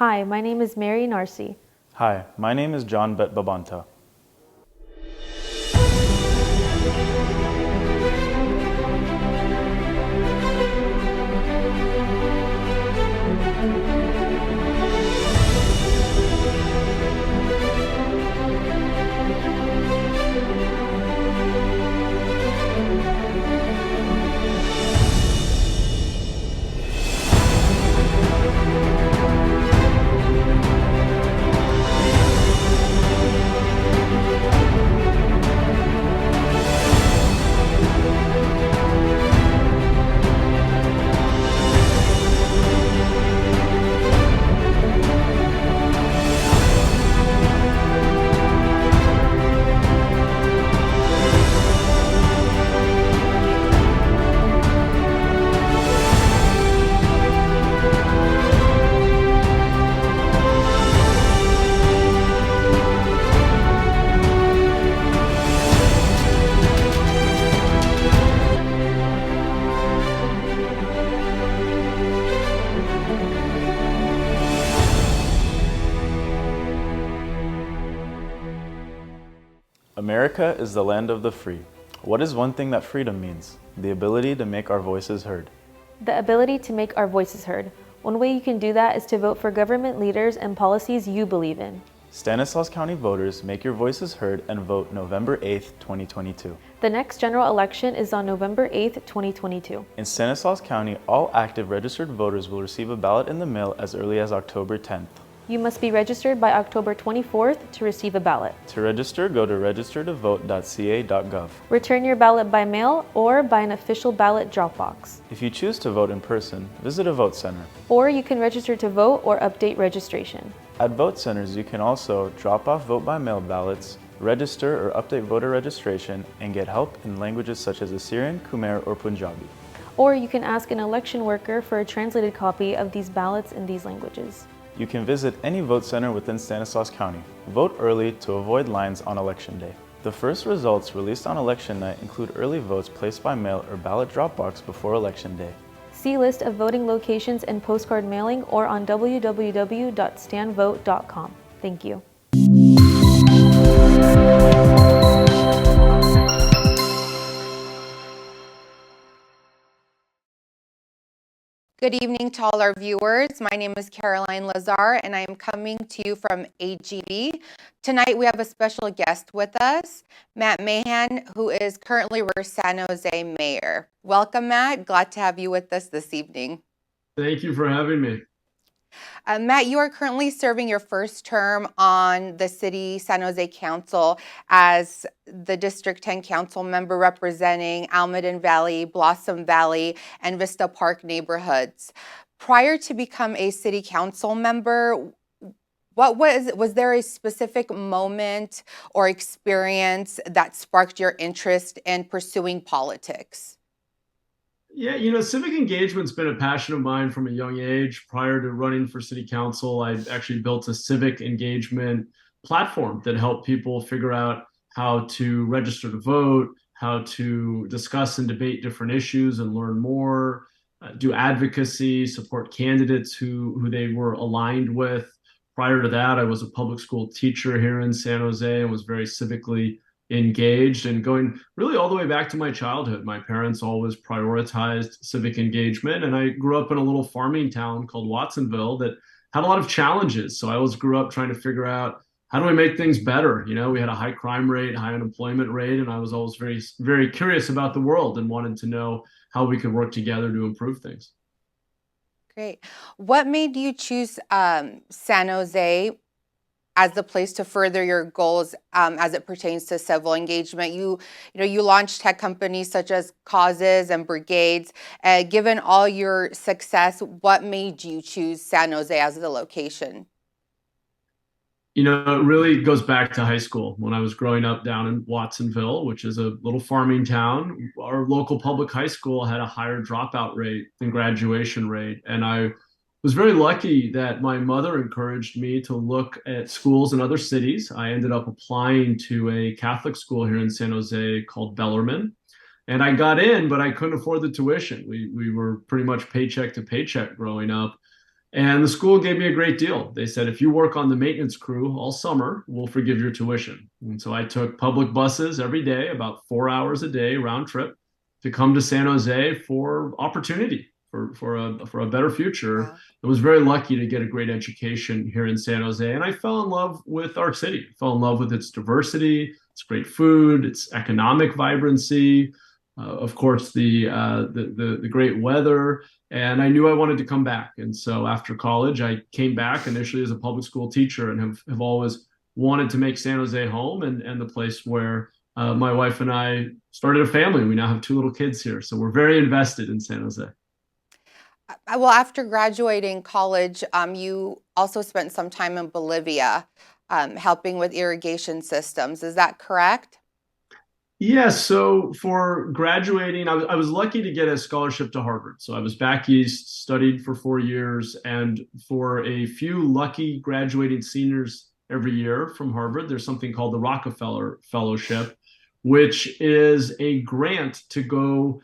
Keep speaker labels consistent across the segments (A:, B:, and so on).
A: Hi, my name is Mary Narcy.
B: Hi, my name is John Babanta. America is the land of the free. What is one thing that freedom means? The ability to make our voices heard.
A: The ability to make our voices heard. One way you can do that is to vote for government leaders and policies you believe in.
B: Stanislaus County voters, make your voices heard and vote November 8th, 2022.
A: The next general election is on November 8th, 2022.
B: In Stanislaus County, all active registered voters will receive a ballot in the mail as early as October 10th.
A: You must be registered by October 24th to receive a ballot.
B: To register, go to registertovote.ca.gov.
A: Return your ballot by mail or by an official ballot drop box.
B: If you choose to vote in person, visit a vote center.
A: Or you can register to vote or update registration.
B: At vote centers, you can also drop off vote-by-mail ballots, register or update voter registration, and get help in languages such as Assyrian, Khmer, or Punjabi.
A: Or you can ask an election worker for a translated copy of these ballots in these languages.
B: You can visit any vote center within Stanislaus County. Vote early to avoid lines on Election Day. The first results released on election night include early votes placed by mail or ballot drop box before Election Day.
A: See list of voting locations and postcard mailing or on www.standvote.com. Thank you.
C: Good evening to all our viewers. My name is Karoline Lazar and I am coming to you from AGB. Tonight we have a special guest with us, Matt Mahan, who is currently our San Jose mayor. Welcome, Matt. Glad to have you with us this evening.
D: Thank you for having me.
C: Matt, you are currently serving your first term on the City San Jose Council as the District 10 Council member representing Almaden Valley, Blossom Valley, and Vista Park neighborhoods. Prior to become a City Council member, was there a specific moment or experience that sparked your interest in pursuing politics?
D: Yeah, civic engagement's been a passion of mine from a young age. Prior to running for city council, I actually built a civic engagement platform that helped people figure out how to register to vote, how to discuss and debate different issues and learn more, do advocacy, support candidates who they were aligned with. Prior to that, I was a public school teacher here in San Jose and was very civically engaged, and going really all the way back to my childhood. My parents always prioritized civic engagement, and I grew up in a little farming town called Watsonville that had a lot of challenges. So I always grew up trying to figure out, how do we make things better? We had a high crime rate, high unemployment rate, and I was always very, very curious about the world and wanted to know how we could work together to improve things.
C: Great. What made you choose San Jose as the place to further your goals as it pertains to civil engagement? You launched tech companies such as Causes and Brigades. Given all your success, what made you choose San Jose as the location?
D: It really goes back to high school. When I was growing up down in Watsonville, which is a little farming town, our local public high school had a higher dropout rate than graduation rate. And I was very lucky that my mother encouraged me to look at schools in other cities. I ended up applying to a Catholic school here in San Jose called Bellarmine. And I got in, but I couldn't afford the tuition. We were pretty much paycheck to paycheck growing up. And the school gave me a great deal. They said, if you work on the maintenance crew all summer, we'll forgive your tuition. And so I took public buses every day, about 4 hours a day round trip, to come to San Jose for opportunity, for a better future.
C: Wow.
D: I was very lucky to get a great education here in San Jose, and I fell in love with our city. I fell in love with its diversity, its great food, its economic vibrancy, of course, the great weather, and I knew I wanted to come back. And so after college, I came back initially as a public school teacher, and have always wanted to make San Jose home, and the place where my wife and I started a family. We now have 2 little kids here, so we're very invested in San Jose.
C: Well, after graduating college, you also spent some time in Bolivia, helping with irrigation systems. Is that correct?
D: Yeah, so for graduating, I was lucky to get a scholarship to Harvard. So I was back east, studied for 4 years, and for a few lucky graduating seniors every year from Harvard, there's something called the Rockefeller Fellowship, which is a grant to go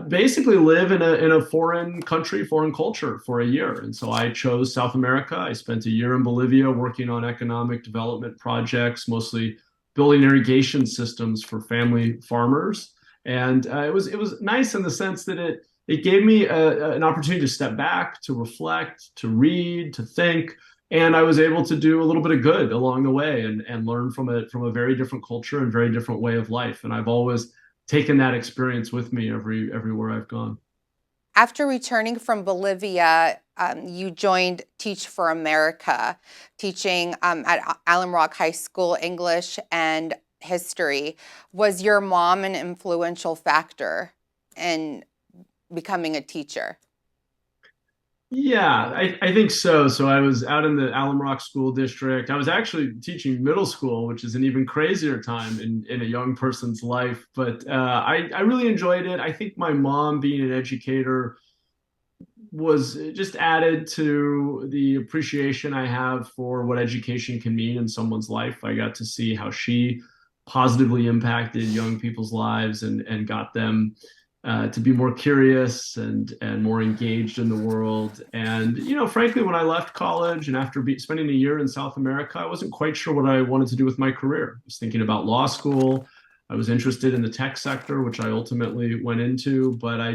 D: basically live in a foreign country, foreign culture for a year. And so I chose South America. I spent a year in Bolivia working on economic development projects, mostly building irrigation systems for family farmers. And it was nice in the sense that it gave me an opportunity to step back, to reflect, to read, to think, and I was able to do a little bit of good along the way, and learn from a very different culture and very different way of life. And I've always taken that experience with me everywhere I've gone.
C: After returning from Bolivia, you joined Teach for America, teaching at Alum Rock High School English and history. Was your mom an influential factor in becoming a teacher?
D: Yeah, I think so. So I was out in the Alum Rock School District. I was actually teaching middle school, which is an even crazier time in a young person's life. But I really enjoyed it. I think my mom, being an educator, was just added to the appreciation I have for what education can mean in someone's life. I got to see how she positively impacted young people's lives, and got them to be more curious and more engaged in the world. And frankly, when I left college and after spending a year in South America, I wasn't quite sure what I wanted to do with my career. I was thinking about law school. I was interested in the tech sector, which I ultimately went into, but I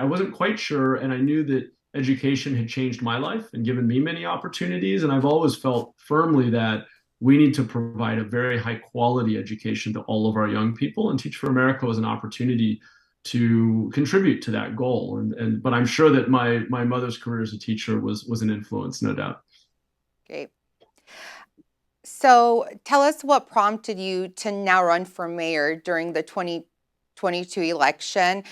D: wasn't quite sure, and I knew that education had changed my life and given me many opportunities. And I've always felt firmly that we need to provide a very high quality education to all of our young people, and Teach for America was an opportunity to contribute to that goal. But I'm sure that my mother's career as a teacher was an influence, no doubt.
C: Great. So tell us what prompted you to now run for mayor during the 2022 election,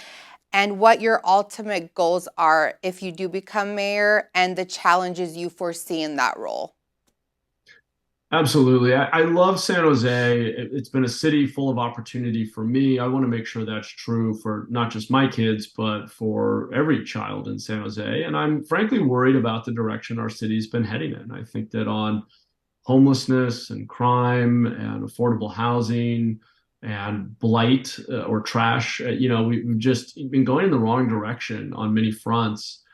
C: and what your ultimate goals are if you do become mayor, and the challenges you foresee in that role.
D: Absolutely. I love San Jose. It's been a city full of opportunity for me. I want to make sure that's true for not just my kids, but for every child in San Jose. And I'm frankly worried about the direction our city's been heading in. I think that on homelessness and crime and affordable housing and blight, or trash, we've just been going in the wrong direction on many fronts.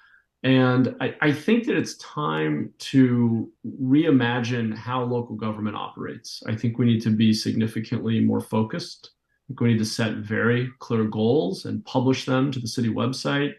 D: And I think that it's time to reimagine how local government operates. I think we need to be significantly more focused. I think we need to set very clear goals and publish them to the city website,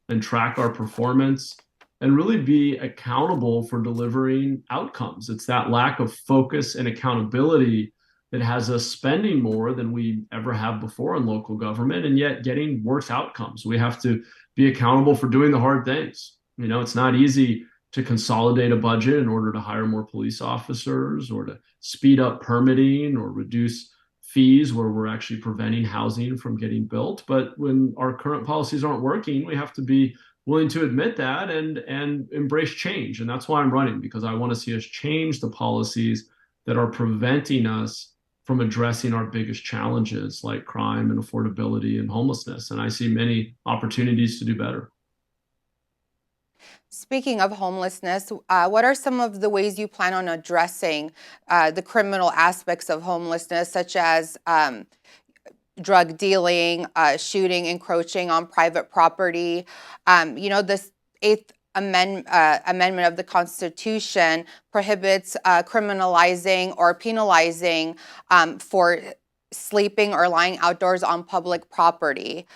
D: and track our performance, and really be accountable for delivering outcomes. It's that lack of focus and accountability that has us spending more than we ever have before in local government, and yet getting worse outcomes. We have to be accountable for doing the hard things. It's not easy to consolidate a budget in order to hire more police officers, or to speed up permitting, or reduce fees where we're actually preventing housing from getting built. But when our current policies aren't working, we have to be willing to admit that, and embrace change. And that's why I'm running, because I want to see us change the policies that are preventing us from addressing our biggest challenges like crime and affordability and homelessness. And I see many opportunities to do better.
C: Speaking of homelessness, what are some of the ways you plan on addressing the criminal aspects of homelessness, such as drug dealing, shooting, encroaching on private property? This eighth amendment of the Constitution prohibits criminalizing or penalizing for sleeping or lying outdoors on public property.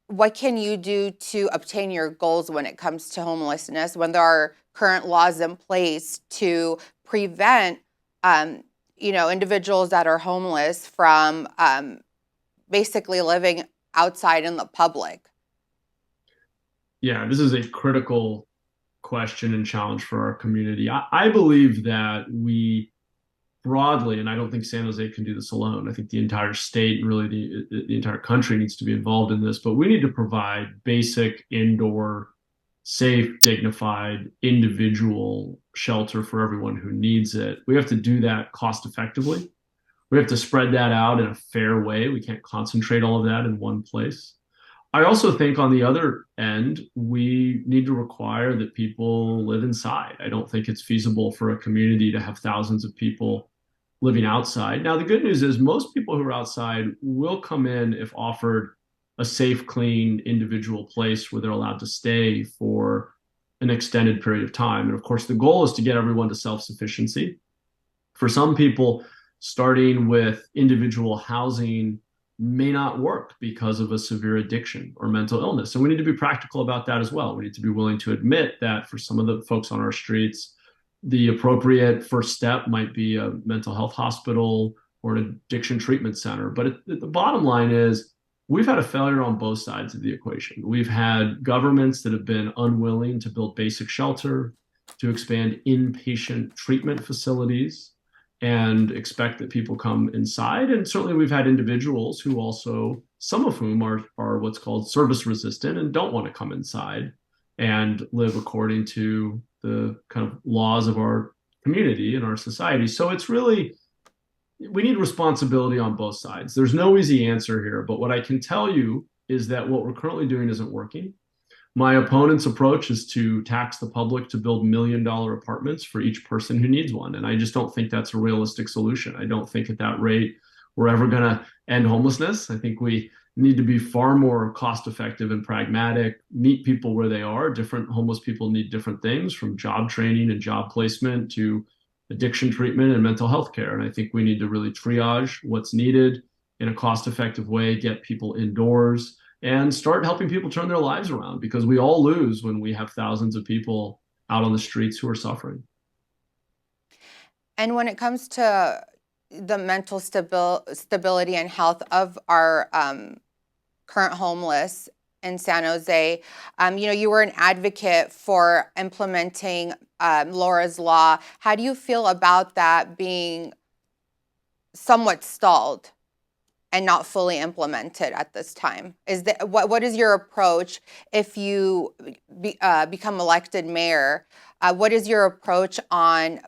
C: What can you do to obtain your goals when it comes to homelessness when there are current laws in place to prevent individuals that are homeless from basically living outside in the public?
D: Yeah, this is a critical question and challenge for our community. I believe that we broadly, and I don't think San Jose can do this alone. I think the entire state and really the entire country needs to be involved in this, but we need to provide basic indoor, safe, dignified, individual shelter for everyone who needs it. We have to do that cost effectively. We have to spread that out in a fair way. We can't concentrate all of that in one place. I also think on the other end, we need to require that people live inside. I don't think it's feasible for a community to have thousands of people living outside. Now, the good news is most people who are outside will come in if offered a safe, clean, individual place where they're allowed to stay for an extended period of time. And of course, the goal is to get everyone to self-sufficiency. For some people, starting with individual housing may not work because of a severe addiction or mental illness. And we need to be practical about that as well. We need to be willing to admit that for some of the folks on our streets, the appropriate first step might be a mental health hospital or an addiction treatment center. But the bottom line is we've had a failure on both sides of the equation. We've had governments that have been unwilling to build basic shelter, to expand inpatient treatment facilities, and expect that people come inside. And certainly we've had individuals who also, some of whom are what's called service resistant and don't want to come inside and live according to the kind of laws of our community and our society. So it's really, we need responsibility on both sides. There's no easy answer here, but what I can tell you is that what we're currently doing isn't working. My opponent's approach is to tax the public to build $1 million apartments for each person who needs one. And I just don't think that's a realistic solution. I don't think at that rate we're ever going to end homelessness. I think we need to be far more cost effective and pragmatic, meet people where they are. Different homeless people need different things, from job training and job placement to addiction treatment and mental health care. And I think we need to really triage what's needed in a cost effective way, get people indoors, and start helping people turn their lives around, because we all lose when we have thousands of people out on the streets who are suffering.
C: And when it comes to the mental stability and health of our current homeless in San Jose, you were an advocate for implementing Laura's Law. How do you feel about that being somewhat stalled and not fully implemented at this time? What is your approach if you become elected mayor? What is your approach on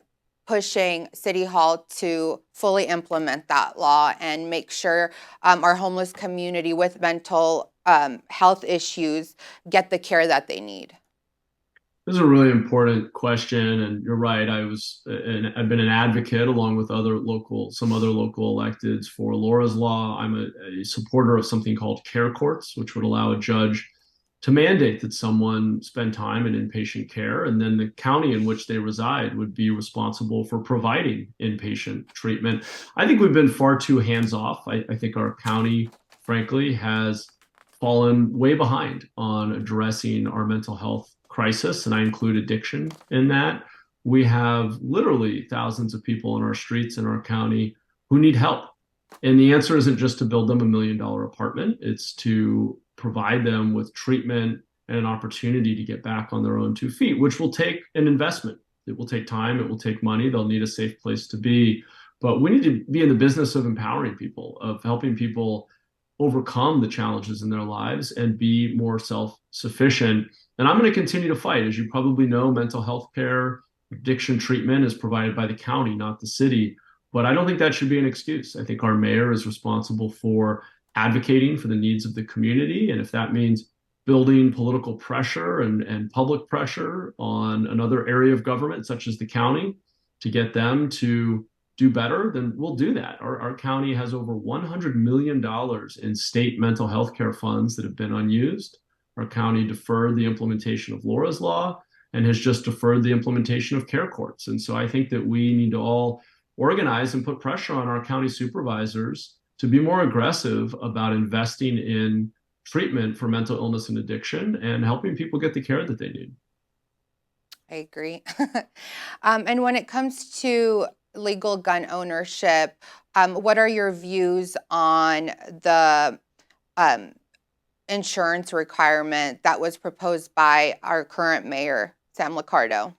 C: pushing City Hall to fully implement that law and make sure our homeless community with mental health issues get the care that they need?
D: This is a really important question, and you're right. I've been an advocate along with some other local electeds for Laura's Law. I'm a supporter of something called care courts, which would allow a judge to mandate that someone spend time in inpatient care, and then the county in which they reside would be responsible for providing inpatient treatment. I think we've been far too hands-off. I think our county, frankly, has fallen way behind on addressing our mental health crisis, and I include addiction in that. We have literally thousands of people in our streets in our county who need help. And the answer isn't just to build them $1 million apartment, it's to provide them with treatment and an opportunity to get back on their own 2 feet, which will take an investment. It will take time, it will take money, they'll need a safe place to be. But we need to be in the business of empowering people, of helping people overcome the challenges in their lives and be more self-sufficient. And I'm going to continue to fight. As you probably know, mental health care, addiction treatment is provided by the county, not the city. But I don't think that should be an excuse. I think our mayor is responsible for advocating for the needs of the community. And if that means building political pressure and public pressure on another area of government, such as the county, to get them to do better, then we'll do that. Our county has over $100 million in state mental health care funds that have been unused. Our county deferred the implementation of Laura's Law and has just deferred the implementation of care courts. And so I think that we need to all organize and put pressure on our county supervisors to be more aggressive about investing in treatment for mental illness and addiction and helping people get the care that they need.
C: I agree. And when it comes to legal gun ownership, what are your views on the insurance requirement that was proposed by our current mayor, Sam Liccardo?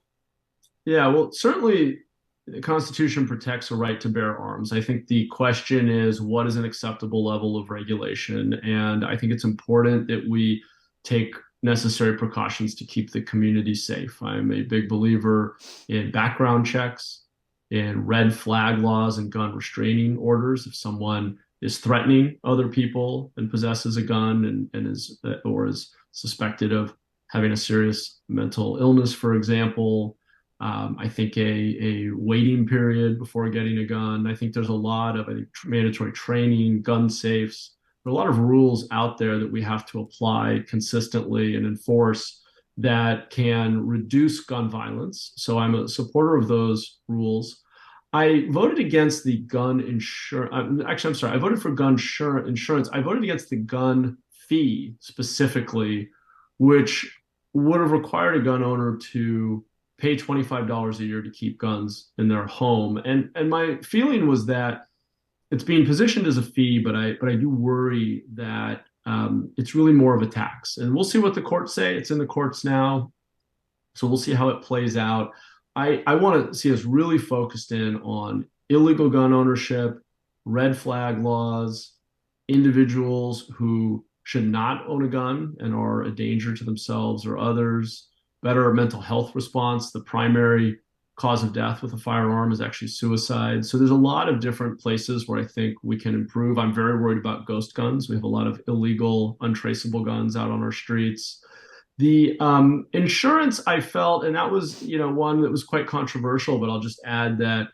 D: Yeah, well, certainly the Constitution protects a right to bear arms. I think the question is, what is an acceptable level of regulation? And I think it's important that we take necessary precautions to keep the community safe. I'm a big believer in background checks, in red flag laws and gun restraining orders. If someone is threatening other people and possesses a gun and is or is suspected of having a serious mental illness, for example, I think a waiting period before getting a gun. I think there's a lot of mandatory training, gun safes. There are a lot of rules out there that we have to apply consistently and enforce that can reduce gun violence. So I'm a supporter of those rules. I voted against the gun insurance. Actually, I'm sorry. I voted for gun insurance. I voted against the gun fee specifically, which would have required a gun owner to pay $25 a year to keep guns in their home. And my feeling was that it's being positioned as a fee, but I do worry that it's really more of a tax. And we'll see what the courts say. It's in the courts now, so we'll see how it plays out. I want to see us really focused in on illegal gun ownership, red flag laws, individuals who should not own a gun and are a danger to themselves or others, better mental health response. The primary cause of death with a firearm is actually suicide. So there's a lot of different places where I think we can improve. I'm very worried about ghost guns. We have a lot of illegal, untraceable guns out on our streets. The insurance, I felt, and that was, one that was quite controversial, but I'll just add that,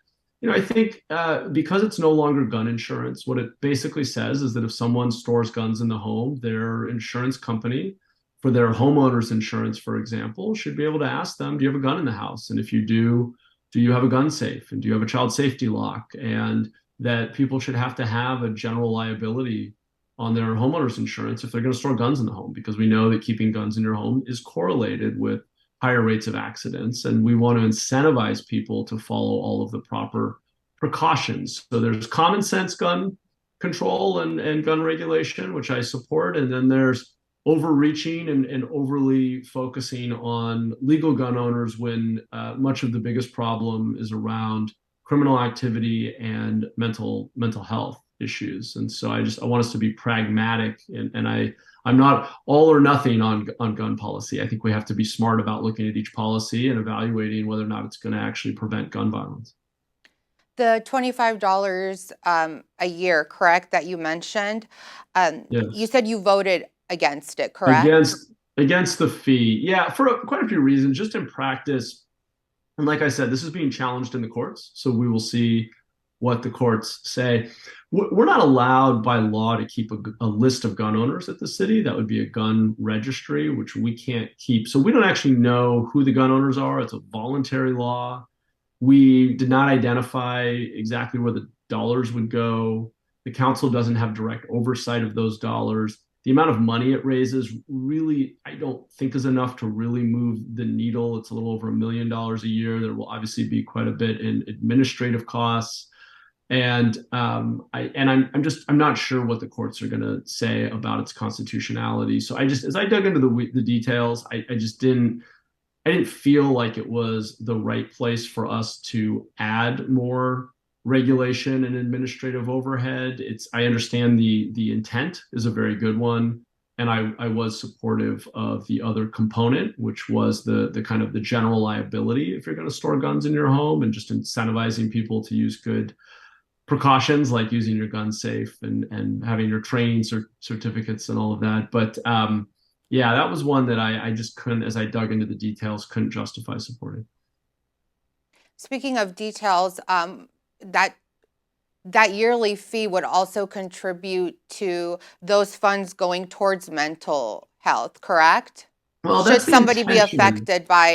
D: I think because it's no longer gun insurance, what it basically says is that if someone stores guns in the home, their insurance company, for their homeowner's insurance, for example, should be able to ask them, do you have a gun in the house? And if you do you have a gun safe? And do you have a child safety lock? And that people should have to have a general liability on their homeowner's insurance if they're going to store guns in the home, because we know that keeping guns in your home is correlated with higher rates of accidents. And we want to incentivize people to follow all of the proper precautions. So there's common sense gun control and gun regulation, which I support. And then there's overreaching and overly focusing on legal gun owners when much of the biggest problem is around criminal activity and mental health issues. And so I want us to be pragmatic, and I'm not all or nothing on gun policy. I think we have to be smart about looking at each policy and evaluating whether or not it's going to actually prevent gun violence.
C: The $25 a year, correct, that you mentioned?
D: Yes.
C: You said you voted against it, correct?
D: Against the fee. Yeah, for quite a few reasons. Just in practice, and like I said, this is being challenged in the courts, so we will see what the courts say. We're not allowed by law to keep a list of gun owners at the city. That would be a gun registry, which we can't keep. So we don't actually know who the gun owners are. It's a voluntary law. We did not identify exactly where the dollars would go. The council doesn't have direct oversight of those dollars. The amount of money it raises really, I don't think, is enough to really move the needle. It's a little over $1 million a year. There will obviously be quite a bit in administrative costs. And I'm not sure what the courts are going to say about its constitutionality. So as I dug into the details, I didn't feel like it was the right place for us to add more regulation and administrative overhead. I understand the intent is a very good one, and I was supportive of the other component, which was the kind of the general liability if you're going to store guns in your home, and just incentivizing people to use good precautions like using your gun safe and having your training certificates and all of that. But yeah, that was one that I just couldn't, as I dug into the details, couldn't justify supporting.
C: Speaking of details, that yearly fee would also contribute to those funds going towards mental health, correct?
D: Well,
C: Should
D: that's the
C: somebody be
D: intention.
C: affected by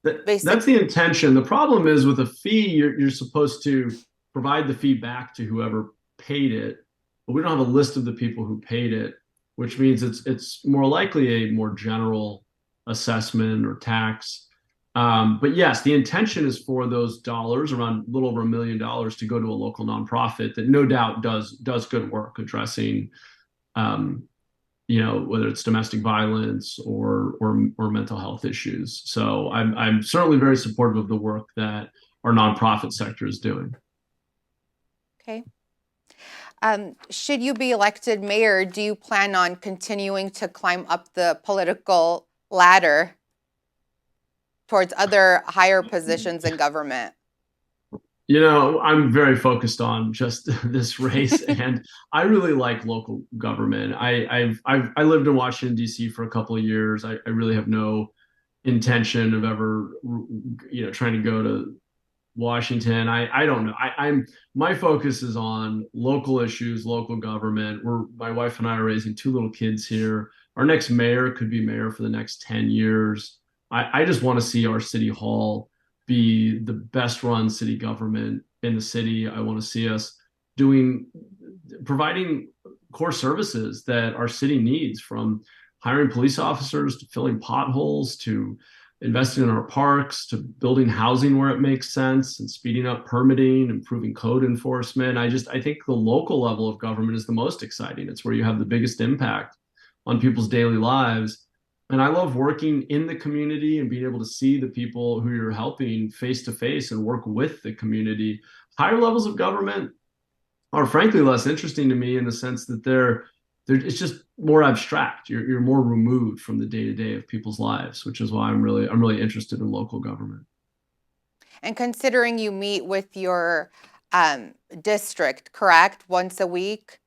D: That's the intention. The problem is with a fee, you're supposed to provide the fee back to whoever paid it, but we don't have a list of the people who paid it, which means it's more likely a more general assessment or tax. But yes, the intention is for those dollars, around a little over $1 million, to go to a local nonprofit that no doubt does good work addressing, whether it's domestic violence or mental health issues. So I'm certainly very supportive of the work that our nonprofit sector is doing.
C: Okay. Should you be elected mayor, do you plan on continuing to climb up the political ladder towards other higher positions in government?
D: I'm very focused on just this race, and I really like local government. I lived in Washington, D.C. for a couple of years. I really have no intention of ever, trying to go to Washington. I don't know. My focus is on local issues, local government. My wife and I are raising 2 little kids here. Our next mayor could be mayor for the next 10 years. I just want to see our city hall be the best run city government in the city. I want to see us providing core services that our city needs, from hiring police officers to filling potholes to investing in our parks to building housing where it makes sense and speeding up permitting, improving code enforcement. I think the local level of government is the most exciting. It's where you have the biggest impact on people's daily lives. And I love working in the community and being able to see the people who you're helping face to face and work with the community. Higher levels of government are frankly less interesting to me, in the sense that it's just more abstract. You're more removed from the day-to-day of people's lives, which is why I'm really interested in local government.
C: And considering you meet with your district, correct, once a week?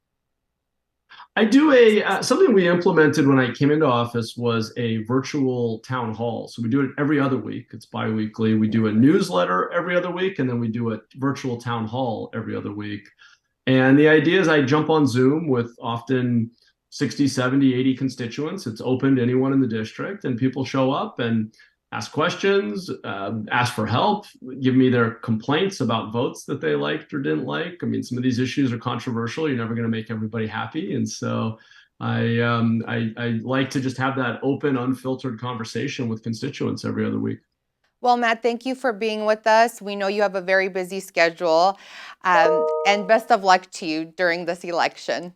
D: I do something we implemented when I came into office was a virtual town hall. So we do it every other week. It's bi-weekly. We do a newsletter every other week, and then we do a virtual town hall every other week. And the idea is I jump on Zoom with often 60, 70, 80 constituents. It's open to anyone in the district, and people show up and ask questions, ask for help, give me their complaints about votes that they liked or didn't like. I mean, some of these issues are controversial. You're never going to make everybody happy. And so I like to just have that open, unfiltered conversation with constituents every other week.
C: Well, Matt, thank you for being with us. We know you have a very busy schedule, and best of luck to you during this election.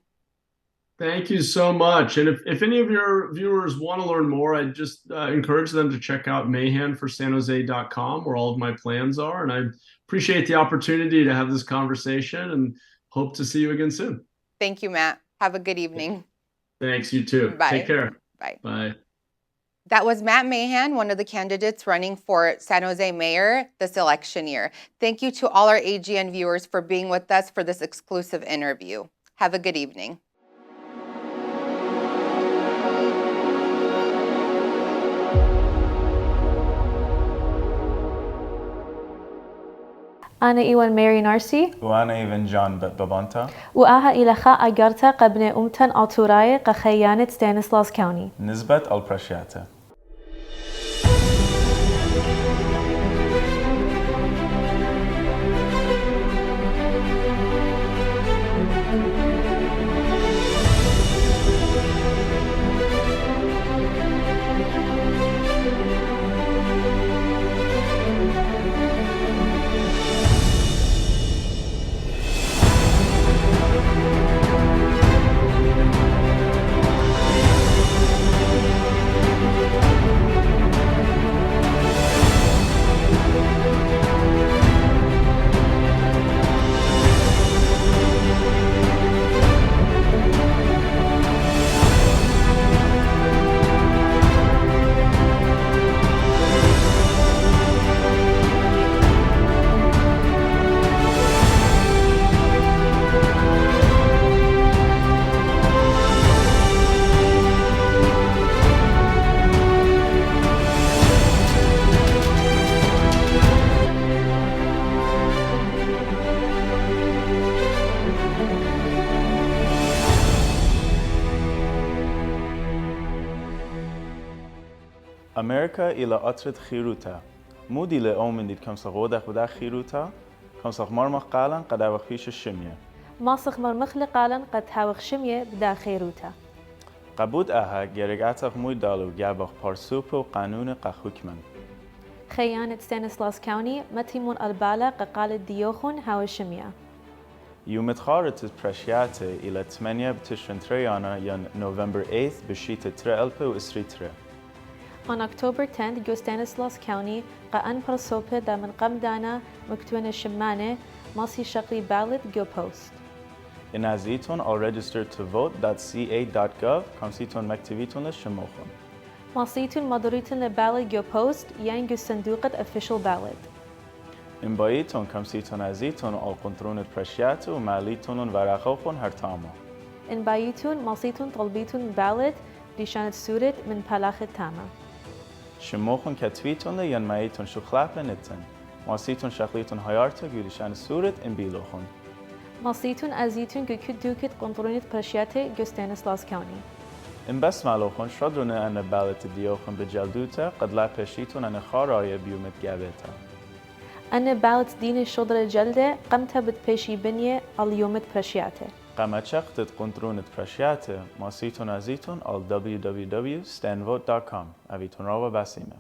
D: Thank you so much. And if any of your viewers want to learn more, I just encourage them to check out mahanforsanjose.com, where all of my plans are. And I appreciate the opportunity to have this conversation and hope to see you again soon.
C: Thank you, Matt. Have a good evening.
D: Thanks, you too.
C: Bye.
D: Take care.
C: Bye.
D: Bye.
C: That was Matt Mahan, one of the candidates running for San Jose mayor this election year. Thank you to all our AGN viewers for being with us for this exclusive interview. Have a good evening.
A: أنا إيوان ماري نارسي
B: وأنا إيفن جان بابانتا
A: وآها إلى خا أجرتا قبل أمتن أطوراي قخيانة ستانيسلاس كاوني
B: نسبة البرشياتا. أمريكا إلى أطرد خيروتا مودي لأومن ديد كم سغودخ ودا خيروتا كم سغ مرمخ قالن قد أوخيش الشمية
A: ماسخ مرمخل قالن قد هاوخ شمية بدا خيروتا
B: قبود أها جرقاتك موي دالو جابخ بارسوبو قانون قحكمن
A: خيانة ستانسلاس كاوني متيمون البالا قال ديوخون هاو الشمية
B: يوم تخارت برشياتي إلى 8 بتشرين تريانا ين نوفمبر 8 بشيت تريالبو وإسري تري.
A: On October 10th, go Stanislaus County قان برسوبة دا من قمدانا مكتوين الشمانة ماسي شقلي ballot go post.
B: In Aziton, all registered to vote.ca.gov, كمسيتون مكتبيتون للشموخون.
A: ماسيتون مدوريتون ballot go post يانجو صندوقة official ballot.
B: In بايتون كمسيتون أزيتون all قنطرون برشياتو وماليتون ورقوخون هرتامو.
A: In بايتون ماسيتون طلبيتون ballot ديشانت سورت من بلاخ تاما.
B: شموخون كتويتون لين مايتون شخلاف لنتن. ماسيتون شخليتون هيارتو جودشان سورت إن بيلوخون.
A: ماسيتون أزيتون جو كدوكت قنطرونة برشياتي جو ستانسلاس كاوني.
B: إن بس مالوخون شردرنا أن بالت ديوخون بجلدوتا قد لا بشيتون أن خارايا بيومت جابتا.
A: أنا بالت دين شدر جلدة قمتها بتبيشي بنية اليومت برشياتي.
B: قامت شخصت قنطرونة برشياتي ماسيتون أزيتون على www.stanvote.com. أبيتون رابا بسيمة.